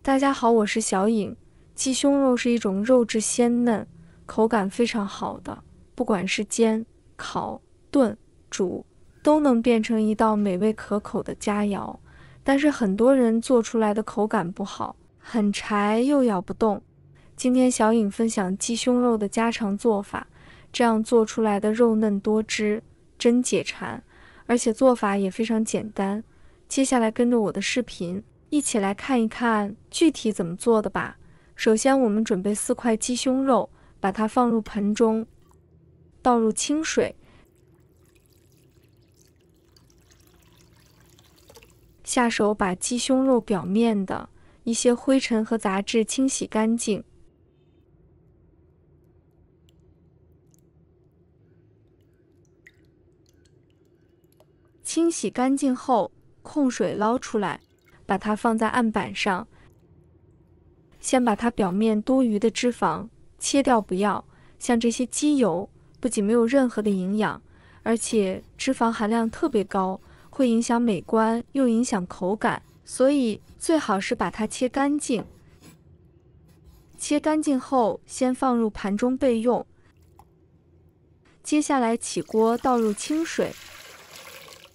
大家好，我是小颖。鸡胸肉是一种肉质鲜嫩、口感非常好的，不管是煎、烤、炖、煮，都能变成一道美味可口的佳肴。但是很多人做出来的口感不好，很柴又咬不动。今天小颖分享鸡胸肉的家常做法，这样做出来的肉嫩多汁，真解馋，而且做法也非常简单。接下来跟着我的视频，一起来看一看具体怎么做的吧。首先我们准备4块鸡胸肉，把它放入盆中，倒入清水，下手把鸡胸肉表面的一些灰尘和杂质清洗干净。清洗干净后，控水捞出来，把它放在案板上。先把它表面多余的脂肪切掉不要，像这些鸡油不仅没有任何的营养，而且脂肪含量特别高，会影响美观又影响口感，所以最好是把它切干净。切干净后，先放入盘中备用。接下来起锅倒入清水，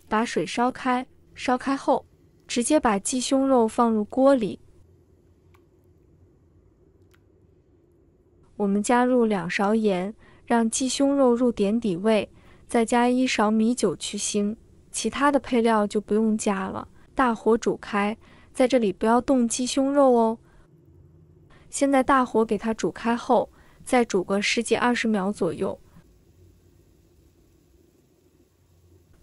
把水烧开，烧开后直接把鸡胸肉放入锅里。我们加入2勺盐，让鸡胸肉入点底味，再加1勺米酒去腥，其他的配料就不用加了。大火煮开，在这里不要动鸡胸肉哦。先在大火给它煮开后，再煮个10几20秒左右。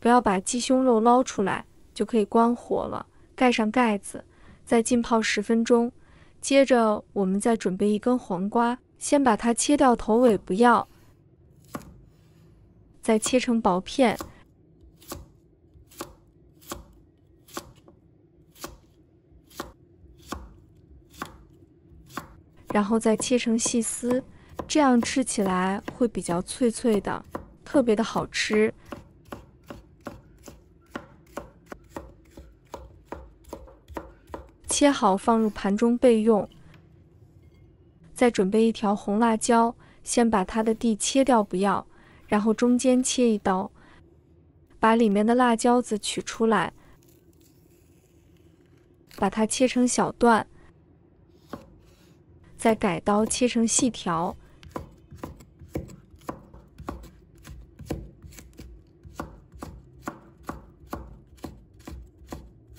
不要把鸡胸肉捞出来，就可以关火了，盖上盖子，再浸泡10分钟。接着我们再准备1根黄瓜，先把它切掉头尾不要，再切成薄片，然后再切成细丝，这样吃起来会比较脆脆的，特别的好吃。切好放入盘中备用。再准备1条红辣椒，先把它的蒂切掉不要，然后中间切1刀，把里面的辣椒籽取出来，把它切成小段，再改刀切成细条。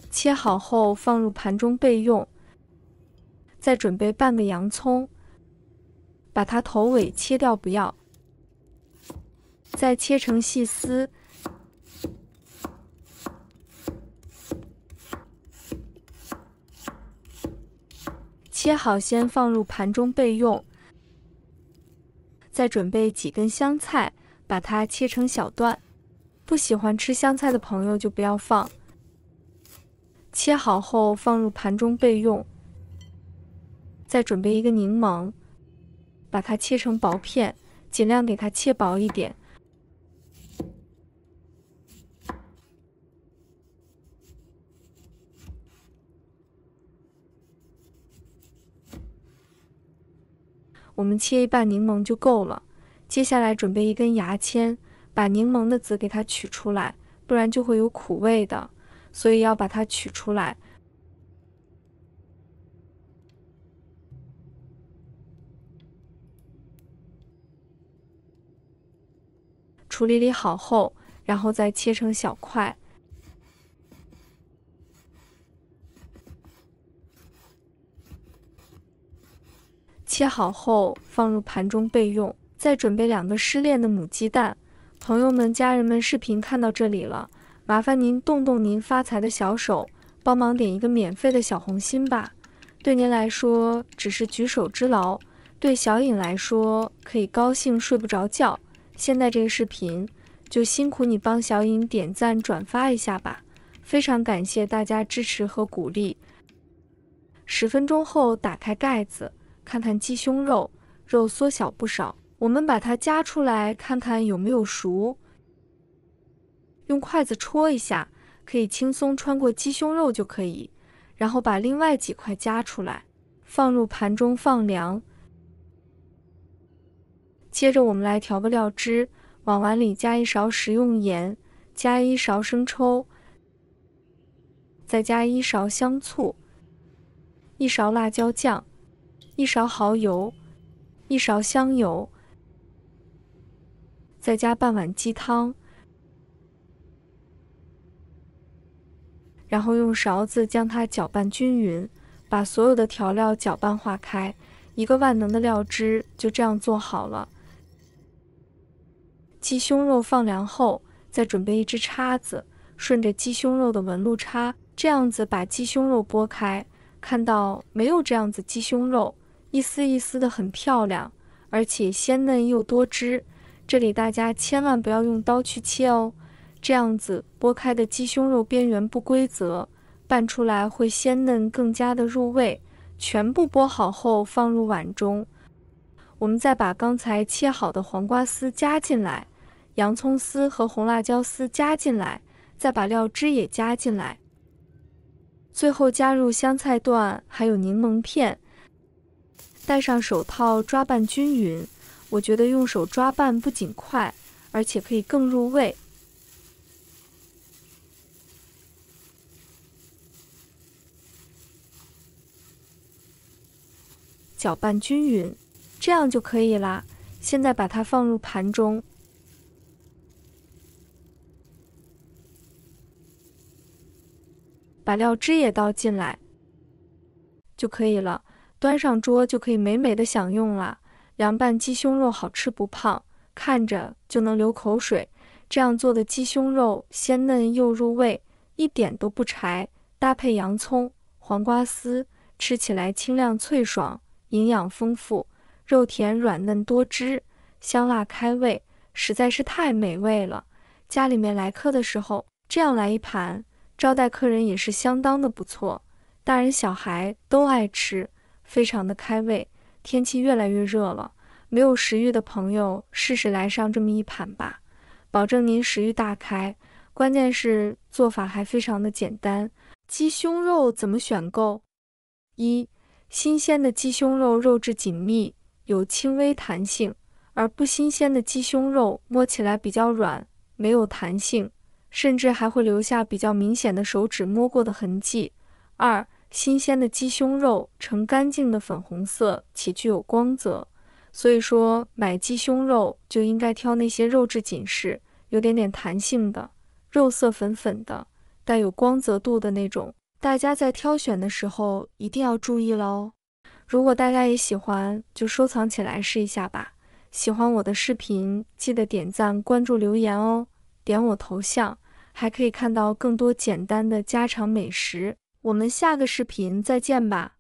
切好后放入盘中备用。再准备半个洋葱，把它头尾切掉不要，再切成细丝。切好先放入盘中备用。再准备几根香菜，把它切成小段，不喜欢吃香菜的朋友就不要放。切好后放入盘中备用。再准备1个柠檬，把它切成薄片，尽量给它切薄一点。我们切1半柠檬就够了。接下来准备1根牙签，把柠檬的籽给它取出来，不然就会有苦味的，所以要把它取出来。处理好后，然后再切成小块。切好后放入盘中备用。再准备2个失炼的母鸡蛋。朋友们、家人们，视频看到这里了，麻烦您动动您发财的小手，帮忙点一个免费的小红心吧。对您来说只是举手之劳，对小颖来说可以高兴睡不着觉。现在这个视频就辛苦你帮小颖点赞转发一下吧，非常感谢大家支持和鼓励。10分钟后打开盖子，看看鸡胸肉，肉缩小不少，我们把它夹出来看看有没有熟，用筷子戳一下，可以轻松穿过鸡胸肉就可以，然后把另外几块夹出来。放入盘中放凉。接着我们来调个料汁，往碗里加1勺食用盐，加1勺生抽，再加1勺香醋，1勺辣椒酱，1勺蚝油，1勺香油，再加半碗鸡汤，然后用勺子将它搅拌均匀，把所有的调料搅拌化开，一个万能的料汁就这样做好了。鸡胸肉放凉后，再准备一只叉子，顺着鸡胸肉的纹路插，这样子把鸡胸肉剥开，看到没有？这样子鸡胸肉一丝一丝的很漂亮，而且鲜嫩又多汁。这里大家千万不要用刀去切哦，这样子剥开的鸡胸肉边缘不规则，拌出来会鲜嫩更加的入味。全部剥好后放入碗中，我们再把刚才切好的黄瓜丝加进来，洋葱丝和红辣椒丝加进来，再把料汁也加进来，最后加入香菜段还有柠檬片，戴上手套抓拌均匀。我觉得用手抓拌不仅快，而且可以更入味。搅拌均匀，这样就可以啦。现在把它放入盘中，把料汁也倒进来就可以了，端上桌就可以美美的享用啦。凉拌鸡胸肉好吃不胖，看着就能流口水。这样做的鸡胸肉鲜嫩又入味，一点都不柴，搭配洋葱、黄瓜丝，吃起来清亮脆爽，营养丰富，肉甜软嫩多汁，香辣开胃，实在是太美味了。家里面来客的时候，这样来一盘，招待客人也是相当的不错，大人小孩都爱吃，非常的开胃。天气越来越热了，没有食欲的朋友试试来上这么一盘吧，保证您食欲大开。关键是做法还非常的简单。鸡胸肉怎么选购？1. 新鲜的鸡胸肉肉质紧密，有轻微弹性，而不新鲜的鸡胸肉摸起来比较软，没有弹性，甚至还会留下比较明显的手指摸过的痕迹。2. 新鲜的鸡胸肉呈干净的粉红色且具有光泽，所以说买鸡胸肉就应该挑那些肉质紧实、有点弹性的，肉色粉粉的，带有光泽度的那种。大家在挑选的时候一定要注意了哦。如果大家也喜欢，就收藏起来试一下吧。喜欢我的视频，记得点赞、关注、留言哦。点我头像，还可以看到更多简单的家常美食。我们下个视频再见吧。